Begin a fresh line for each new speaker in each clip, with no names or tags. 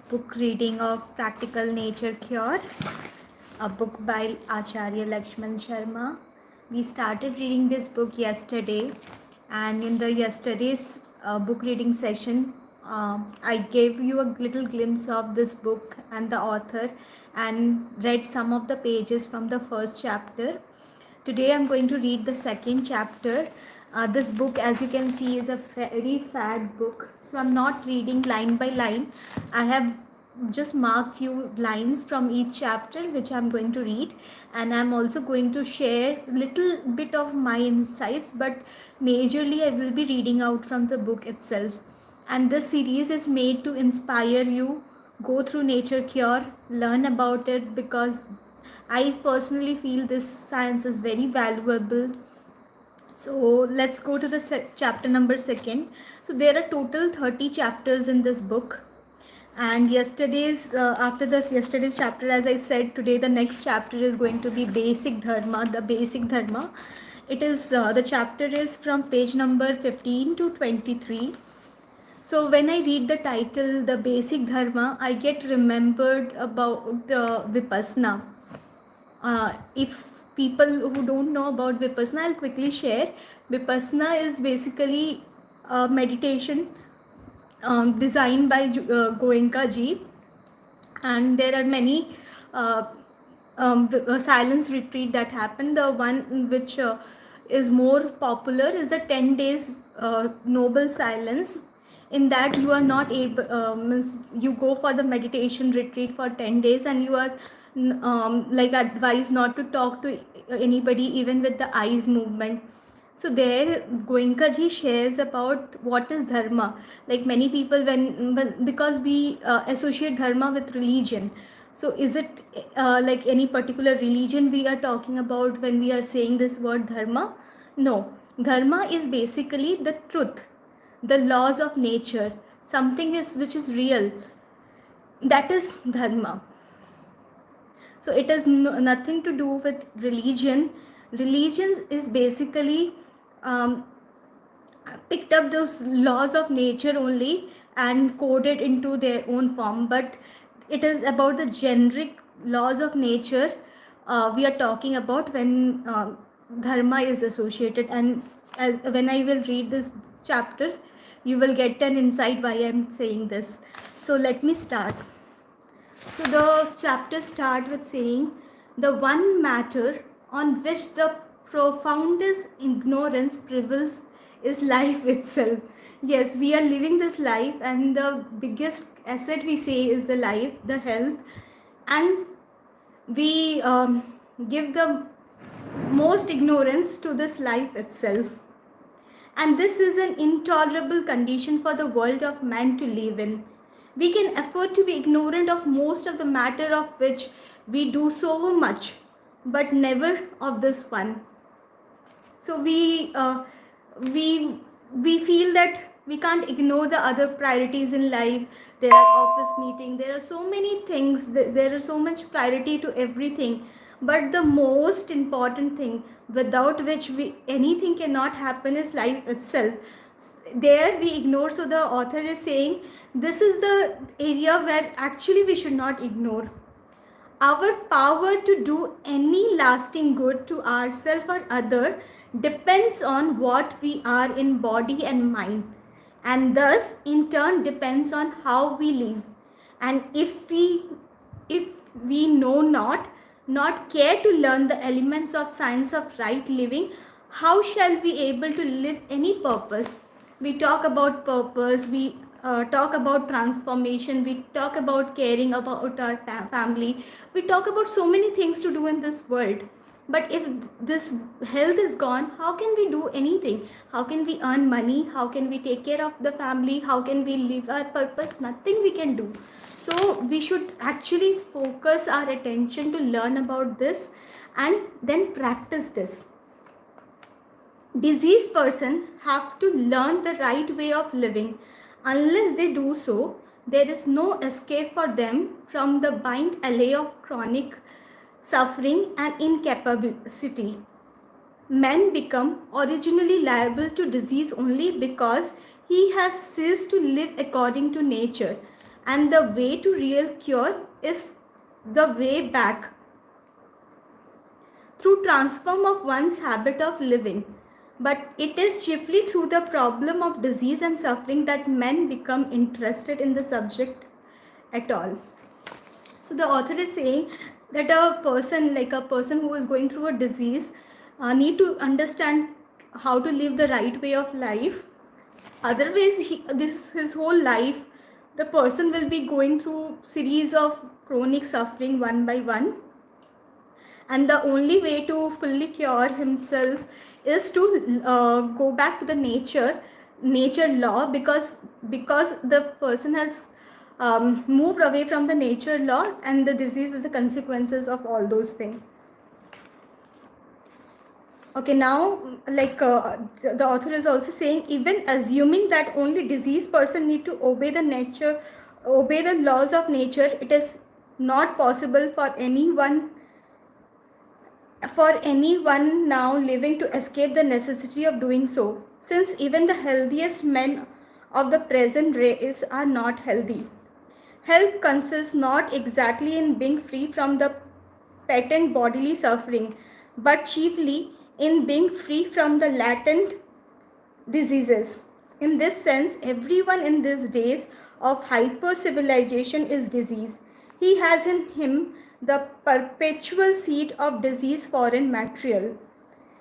book reading of Practical Nature Cure, a book by Acharya Lakshmana Sarma. We started reading this book yesterday, and in the yesterday's book reading session, I gave you a little glimpse of this book and the author and read some of the pages from the first chapter. Today I'm going to read the second chapter. This book, as you can see, is a very fat book, so I'm not reading line by line. I have just marked few lines from each chapter which I'm going to read, and I'm also going to share little bit of my insights, but majorly I will be reading out from the book itself. And this series is made to inspire you, go through nature cure, learn about it, because I personally feel this science is very valuable. So let's go to the chapter number second. So there are total 30 chapters in this book, and after this yesterday's chapter, as I said, today the next chapter is going to be basic dharma, the basic dharma. It is the chapter is from page number 15 to 23. So when I read the title, the basic dharma, I get remembered about vipassana. If people who don't know about vipassana, I'll quickly share. Vipassana is basically a meditation designed by Goenka ji, and there are many silence retreat that happen. The one which is more popular is the 10 days noble silence. In that you are not able, you go for the meditation retreat for 10 days, and you are like advised not to talk to anybody, even with the eyes movement. So there Goenka ji shares about what is dharma. Like many people, because we associate dharma with religion. So is it like any particular religion we are talking about when we are saying this word dharma? No. Dharma is basically the truth, the laws of nature, something is which is real. That is dharma. So it has nothing to do with religion. Religions is basically picked up those laws of nature only and coded into their own form, but it is about the generic laws of nature we are talking about when dharma is associated. And as when I will read this chapter, you will get an insight why I'm saying this. So let me start. So the chapter starts with saying, the one matter on which the profoundest ignorance prevails is life itself. Yes, we are living this life, and the biggest asset we say is the life, the health, and we give the most ignorance to this life itself. And this is an intolerable condition for the world of man to live in. We can afford to be ignorant of most of the matter of which we do so much, but never of this one. So we feel that we can't ignore the other priorities in life. There are office meetings, there are so many things, there is so much priority to everything. But the most important thing, without which anything cannot happen, is life itself. There we ignore. So the author is saying this is the area where actually we should not ignore. Our power to do any lasting good to ourselves or other depends on what we are in body and mind, and thus in turn depends on how we live. And if we know not care to learn the elements of science of right living, how shall we able to live any purpose? We talk about purpose, we talk about transformation, we talk about caring about our family, we talk about so many things to do in this world. But if this health is gone, how can we do anything? How can we earn money? How can we take care of the family? How can we live our purpose? Nothing we can do. So we should actually focus our attention to learn about this and then practice this. Diseased person have to learn the right way of living. Unless they do so, there is no escape for them from the bind alley of chronic suffering and incapacity. Man become originally liable to disease only because he has ceased to live according to nature, and the way to real cure is the way back through transform of one's habit of living. But it is chiefly through the problem of disease and suffering that men become interested in the subject at all. So the author is saying that a person, like a person who is going through a disease, need to understand how to live the right way of life. Otherwise, his whole life, the person will be going through series of chronic suffering one by one. And the only way to fully cure himself is to go back to the nature law, because the person has moved away from the nature law, and the disease is the consequences of all those things. Okay, now the author is also saying, even assuming that only diseased person need to obey the laws of nature, it is not possible for anyone now living to escape the necessity of doing so, since even the healthiest men of the present race are not healthy. Health consists not exactly in being free from the patent bodily suffering, but chiefly in being free from the latent diseases. In this sense, everyone in these days of hyper-civilization is disease. He has in him the perpetual seed of disease foreign material.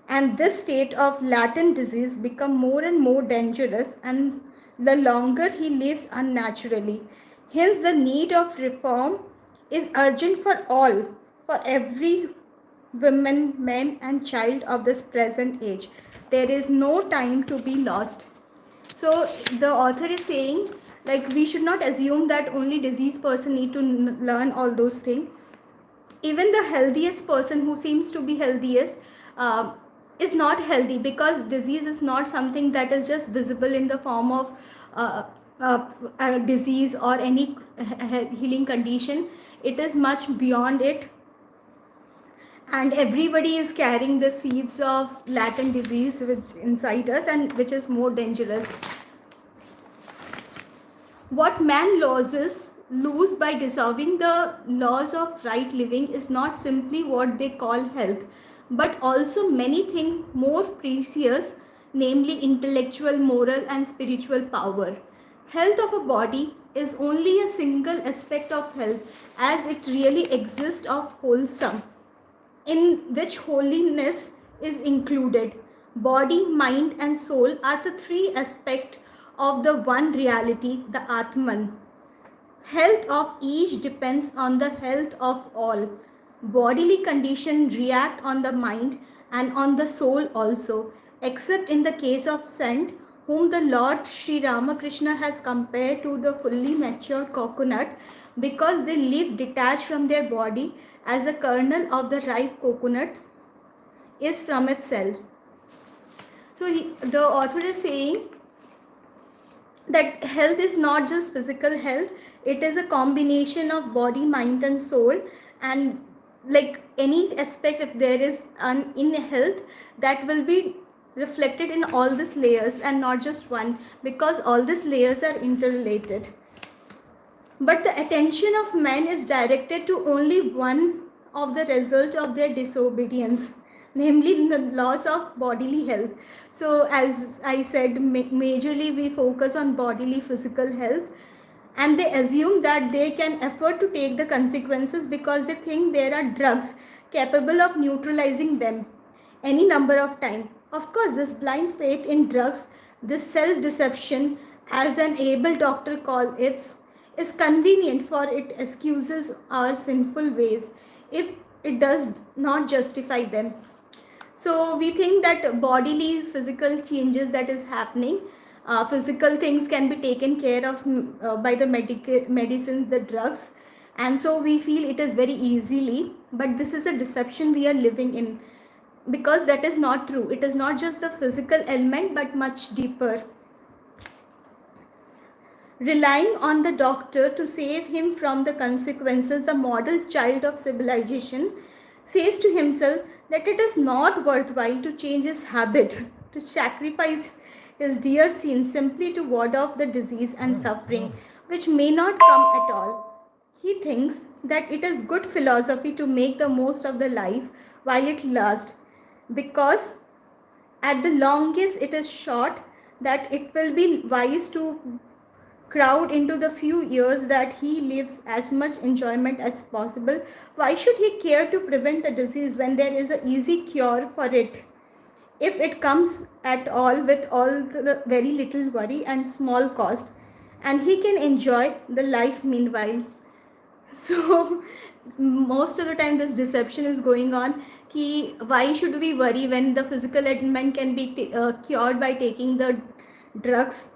And this state of latent disease becomes more and more dangerous, and the longer he lives unnaturally. Hence, the need of reform is urgent for all, for every woman, man, and child of this present age. There is no time to be lost. So the author is saying, like, we should not assume that only diseased person need to learn all those things. Even the healthiest person who seems to be healthiest is not healthy, because disease is not something that is just visible in the form of a disease or any healing condition. It is much beyond it, and everybody is carrying the seeds of latent disease which inside us, and which is more dangerous. What man lose by dissolving the laws of right living is not simply what they call health, but also many things more precious, namely intellectual, moral, and spiritual power. Health of a body is only a single aspect of health, as it really exists of wholesome, in which holiness is included. Body, mind, and soul are the three aspects of the one reality, the Atman. Health of each depends on the health of all. Bodily condition react on the mind and on the soul also, except in the case of saint, whom the Lord Sri Ramakrishna has compared to the fully matured coconut, because they live detached from their body, as the kernel of the ripe coconut is from itself. So the author is saying that health is not just physical health, it is a combination of body, mind, and soul. And like any aspect, if there is an in health, that will be reflected in all these layers and not just one, because all these layers are interrelated. But the attention of men is directed to only one of the result of their disobedience, namely the loss of bodily health. So as I said, majorly we focus on bodily physical health, and they assume that they can afford to take the consequences because they think there are drugs capable of neutralizing them any number of times. Of course, this blind faith in drugs, this self-deception, as an able doctor calls it, is convenient, for it excuses our sinful ways if it does not justify them. So we think that bodily physical changes that is happening, physical things can be taken care of by the medicines, the drugs, and so we feel it is very easily. But this is a deception we are living in, because that is not true. It is not just the physical element, but much deeper. Relying on the doctor to save him from the consequences, the model child of civilization says to himself that it is not worthwhile to change his habit, to sacrifice his dear sins simply to ward off the disease and suffering. which may not come at all. He thinks that it is good philosophy to make the most of the life while it lasts, because at the longest it is short, that it will be wise to crowd into the few years that he lives as much enjoyment as possible. Why should he care to prevent the disease when there is an easy cure for it, if it comes at all with all the very little worry and small cost, and he can enjoy the life meanwhile? So most of the time this deception is going on, कि why should we worry when the physical ailment can be cured by taking the drugs,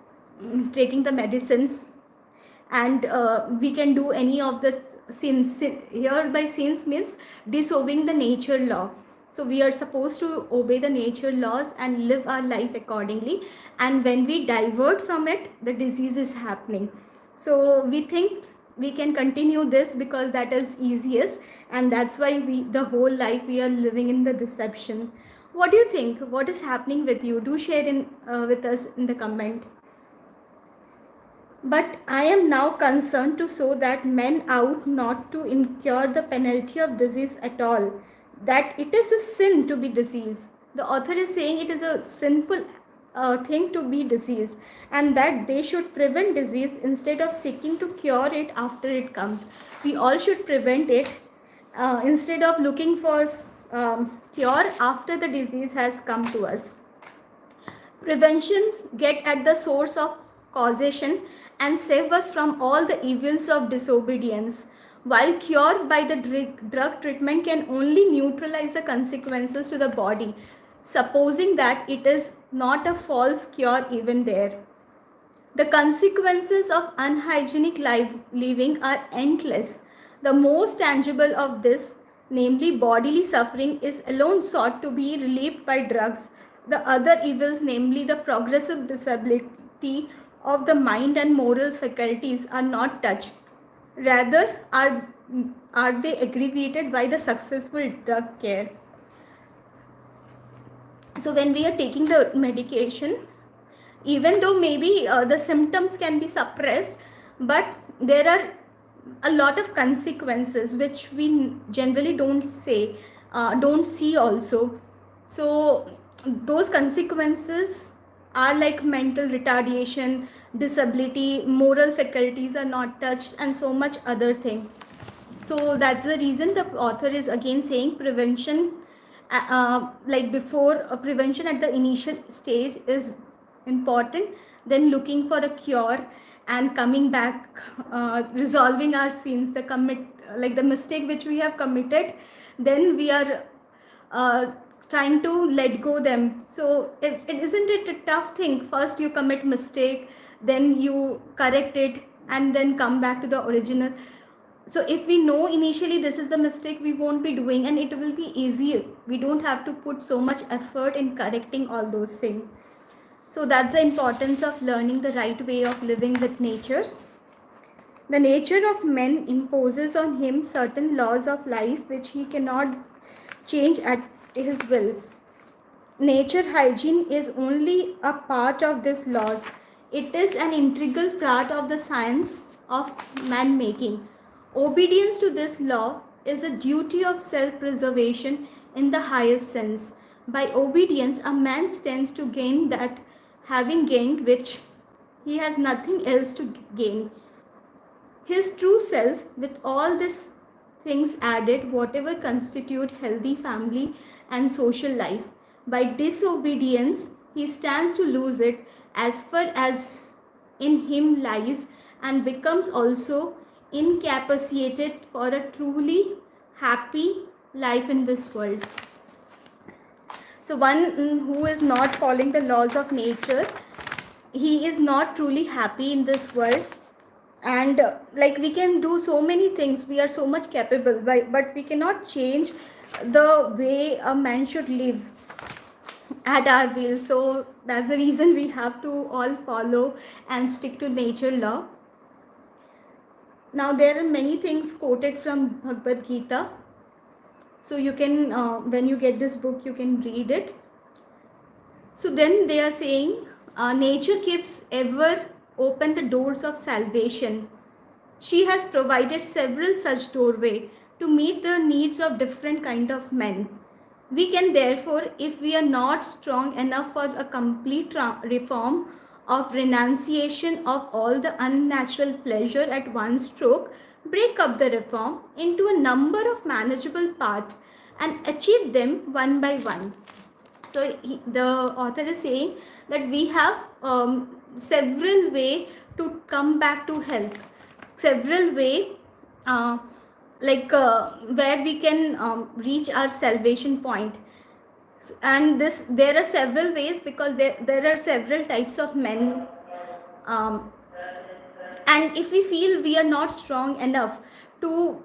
taking the medicine, and we can do any of the sins. Here by sins means disobeying the nature law. So we are supposed to obey the nature laws and live our life accordingly, and when we divert from it, the disease is happening. So we think we can continue this because that is easiest, and that's why the whole life we are living in the deception. What do you think? What is happening with you? Do share with us in the comment. But I am now concerned to show that men ought not to incur the penalty of disease at all, that it is a sin to be diseased. The author is saying it is a sinful thing to be diseased, and that they should prevent disease instead of seeking to cure it after it comes. We all should prevent it instead of looking for cure after the disease has come to us. Preventions get at the source of causation and save us from all the evils of disobedience, while cure by the drug treatment can only neutralize the consequences to the body, supposing that it is not a false cure even there. The consequences of unhygienic living are endless. The most tangible of this, namely bodily suffering, is alone sought to be relieved by drugs. The other evils, namely the progressive disability of the mind and moral faculties, are not touched. Rather, are they aggravated by the successful drug care. So when we are taking the medication, even though maybe the symptoms can be suppressed, but there are a lot of consequences which we generally don't see also. So those consequences are like mental retardation, disability, moral faculties are not touched, and so much other thing. So that's the reason the author is again saying prevention, like before prevention at the initial stage is important, then looking for a cure and coming back, resolving our sins, the mistake which we have committed, then we are trying to let go them. So isn't it a tough thing? First you commit mistake, then you correct it, and then come back to the original. So if we know initially this is the mistake, we won't be doing, and it will be easier. We don't have to put so much effort in correcting all those things. So that's the importance of learning the right way of living with nature. The nature of man imposes on him certain laws of life which he cannot change at his will. Nature hygiene is only a part of these laws. It is an integral part of the science of man making. Obedience to this law is a duty of self-preservation in the highest sense. By obedience, a man stands to gain that, having gained which he has nothing else to gain. His true self, with all these things added, whatever constitute healthy family and social life. By disobedience, he stands to lose it as far as in him lies, and becomes also incapacitated for a truly happy life in this world. So one who is not following the laws of nature, he is not truly happy in this world. And like we can do so many things, we are so much capable, but we cannot change the way a man should live at our will. So that's the reason we have to all follow and stick to nature law. Now there are many things quoted from Bhagavad Gita. So you can, when you get this book, you can read it. So then they are saying, nature keeps ever open the doors of salvation. She has provided several such doorways to meet the needs of different kind of men. We can therefore, if we are not strong enough for a complete reform of renunciation of all the unnatural pleasure at one stroke, break up the reform into a number of manageable parts and achieve them one by one. So the author is saying that we have several way to come back to health, several way where we can reach our salvation point. And this, there are several ways, because there are several types of men, um, and if we feel we are not strong enough to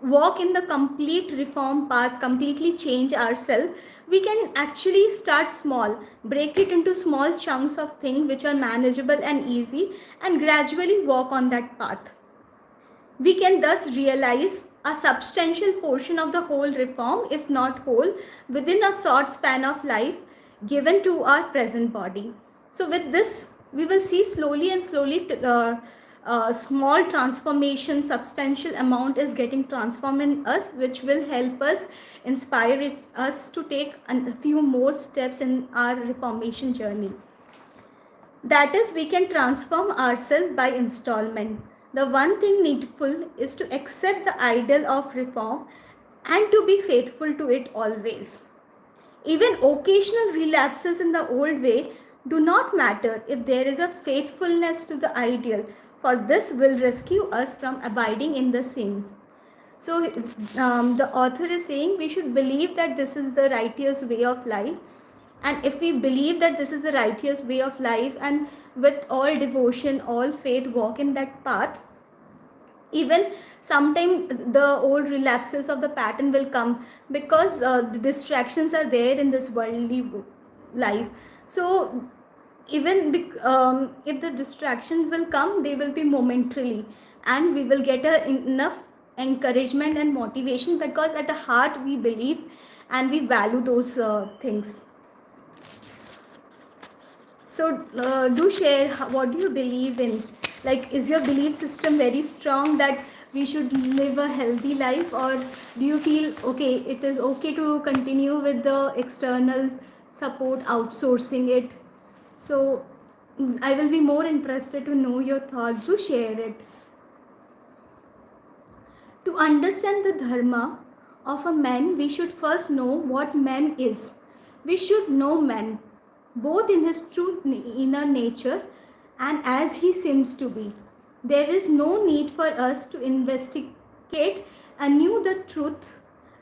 walk in the complete reform path, completely change ourselves, we can actually start small, break it into small chunks of things which are manageable and easy, and gradually walk on that path. We can thus realize a substantial portion of the whole reform, if not whole, within a short span of life given to our present body. So with this, we will see slowly and slowly small transformation, substantial amount is getting transformed in us, which will help us, inspire us to take a few more steps in our reformation journey. That is, we can transform ourselves by installment. The one thing needful is to accept the ideal of reform and to be faithful to it always. Even occasional relapses in the old way do not matter if there is a faithfulness to the ideal, for this will rescue us from abiding in the sin. So the author is saying we should believe that this is the righteous way of life. And if we believe that this is the righteous way of life, and with all devotion, all faith, walk in that path, even sometimes the old relapses of the pattern will come, because the distractions are there in this worldly life. So even if the distractions will come, they will be momentarily, and we will get enough encouragement and motivation, because at the heart we believe and we value those things. So do share, what do you believe in? Like, is your belief system very strong that we should live a healthy life, or do you feel okay, it is okay to continue with the external support, outsourcing it? So I will be more interested to know your thoughts. Do share it. To understand the dharma of a man, we should first know what man is. We should know man, both in his true inner nature and as he seems to be. There is no need for us to investigate anew the truth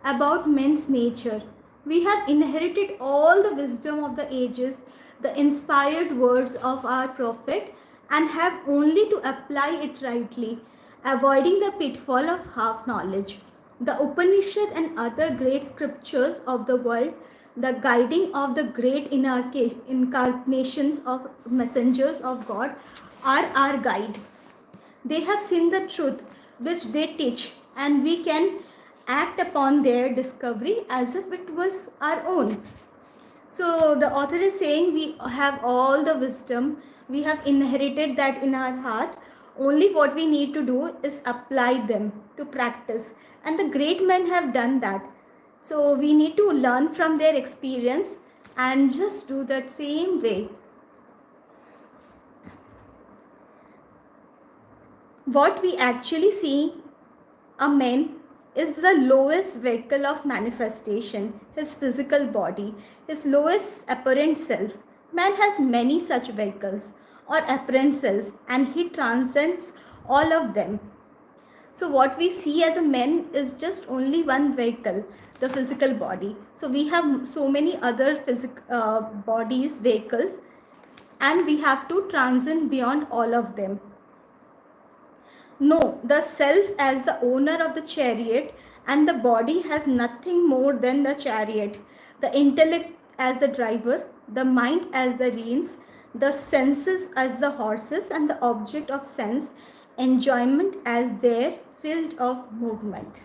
about men's nature. We have inherited all the wisdom of the ages, the inspired words of our prophet, and have only to apply it rightly, avoiding the pitfall of half knowledge. The Upanishad and other great scriptures of the world, the guiding of the great incarnations of messengers of God, are our guide. They have seen the truth which they teach, and we can act upon their discovery as if it was our own. So the author is saying we have all the wisdom, we have inherited that in our heart. Only what we need to do is apply them to practice. And the great men have done that. So we need to learn from their experience and just do that same way. What we actually see a man is the lowest vehicle of manifestation, his physical body, his lowest apparent self. Man has many such vehicles or apparent self, and he transcends all of them. So what we see as a man is just only one vehicle, the physical body. So we have so many other bodies, vehicles, and we have to transcend beyond all of them. No, the self as the owner of the chariot, and the body has nothing more than the chariot. The intellect as the driver, the mind as the reins, the senses as the horses, and the object of sense enjoyment as their field of movement.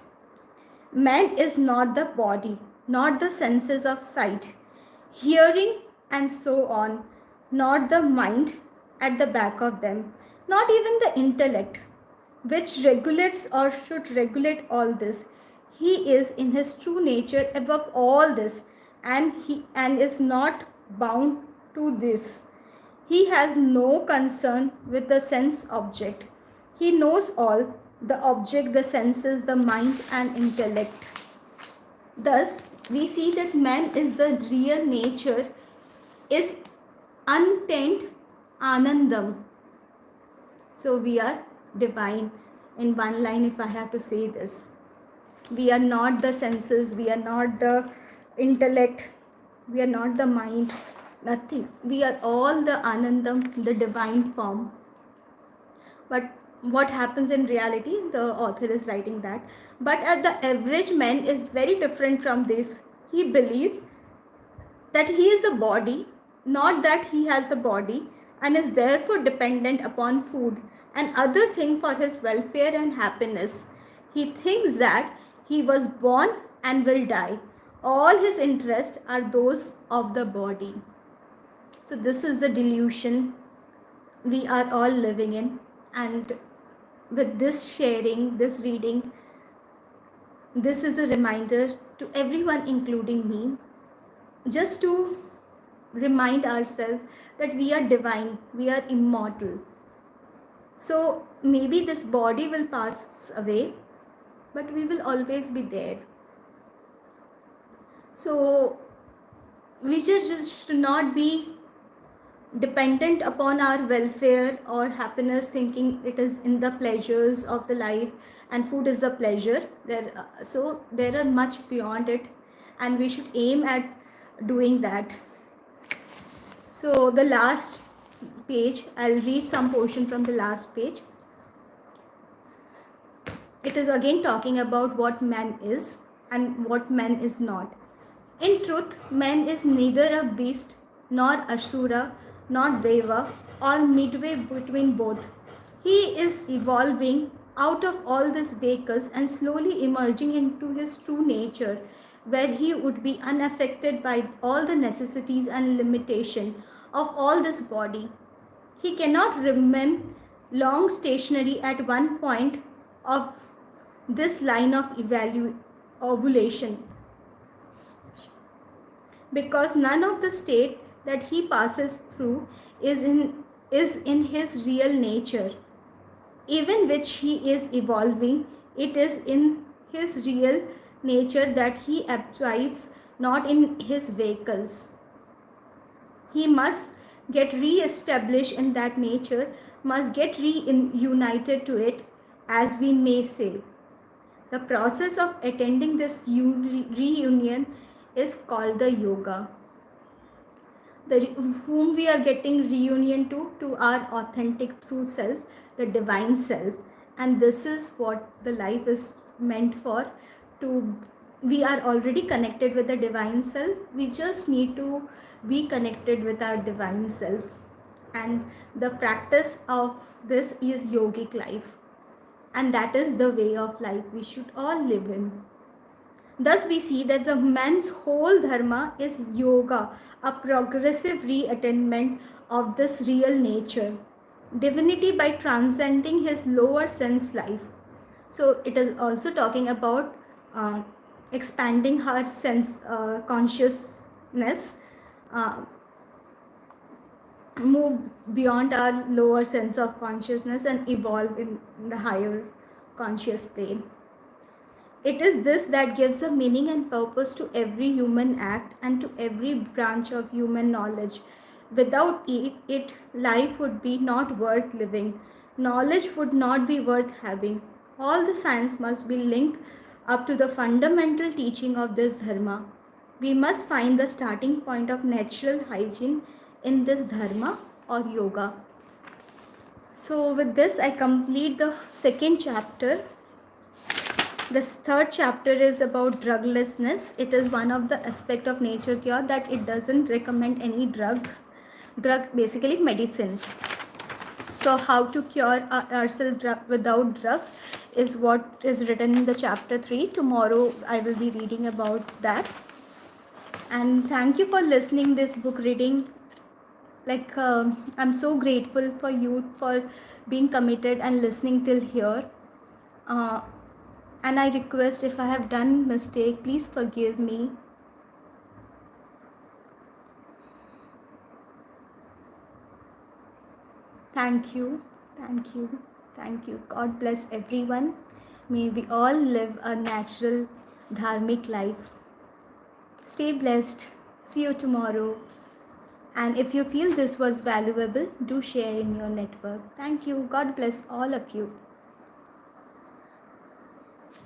Man is not the body, not the senses of sight, hearing, and so on, not the mind at the back of them. not even the intellect, which regulates or should regulate all this. He is in his true nature above all this, and is not bound to this. He has no concern with the sense object. He knows all the object, the senses, the mind, and intellect. Thus, we see that man is the real nature, is untainted Anandam. So we are divine. In one line, if I have to say this, we are not the senses, we are not the intellect, we are not the mind, nothing. We are all the Anandam, the divine form. But what happens in reality, the author is writing that. But the average man is very different from this. He believes that he is a body, not that he has a body, and is therefore dependent upon food and other things for his welfare and happiness. He thinks that he was born and will die. All his interests are those of the body. So this is the delusion we are all living in. And with this sharing, this reading, this is a reminder to everyone, including me, just to remind ourselves that we are divine, we are immortal. So maybe this body will pass away, but we will always be there. So we just should not be dependent upon our welfare or happiness, thinking it is in the pleasures of the life and food is the pleasure. So there are much beyond it, and we should aim at doing that. So the last page, I'll read some portion from the last page. It is again talking about what man is and what man is not. In truth, man is neither a beast nor asura nor deva, or midway between both. He is evolving out of all these vehicles and slowly emerging into his true nature, where he would be unaffected by all the necessities and limitation of all this body. He cannot remain long stationary at one point of this line of ovulation, because none of the state that he passes through is in his real nature. Even which he is evolving, it is in his real nature that he abides, not in his vehicles. He must get re-established in that nature, must get reunited to it, as we may say. The process of attending this reunion is called the yoga. Whom we are getting reunion to our authentic true self, the divine self. And this is what the life is meant for. We are already connected with the divine self. We just need to be connected with our divine self. And the practice of this is yogic life. And that is the way of life we should all live in. Thus we see that the man's whole dharma is yoga, a progressive reattainment of this real nature, divinity, by transcending his lower sense life. So it is also talking about expanding her sense consciousness, move beyond our lower sense of consciousness and evolve in the higher conscious plane. It is this that gives a meaning and purpose to every human act and to every branch of human knowledge. Without it, life would be not worth living. Knowledge would not be worth having. All the science must be linked up to the fundamental teaching of this dharma. We must find the starting point of natural hygiene in this dharma or yoga. So with this, I complete the second chapter. This third chapter is about druglessness. It is one of the aspects of nature cure that it doesn't recommend any drug basically medicines. So how to cure ourselves without drugs is what is written in the chapter 3. Tomorrow I will be reading about that. And thank you for listening this book reading. I'm so grateful for you for being committed and listening till here. uh, and I request, if I have done mistake, please forgive me. Thank you, thank you, thank you. God bless everyone. May we all live a natural dharmic life. Stay blessed. See you tomorrow. And if you feel this was valuable, do share in your network. Thank you. God bless all of you.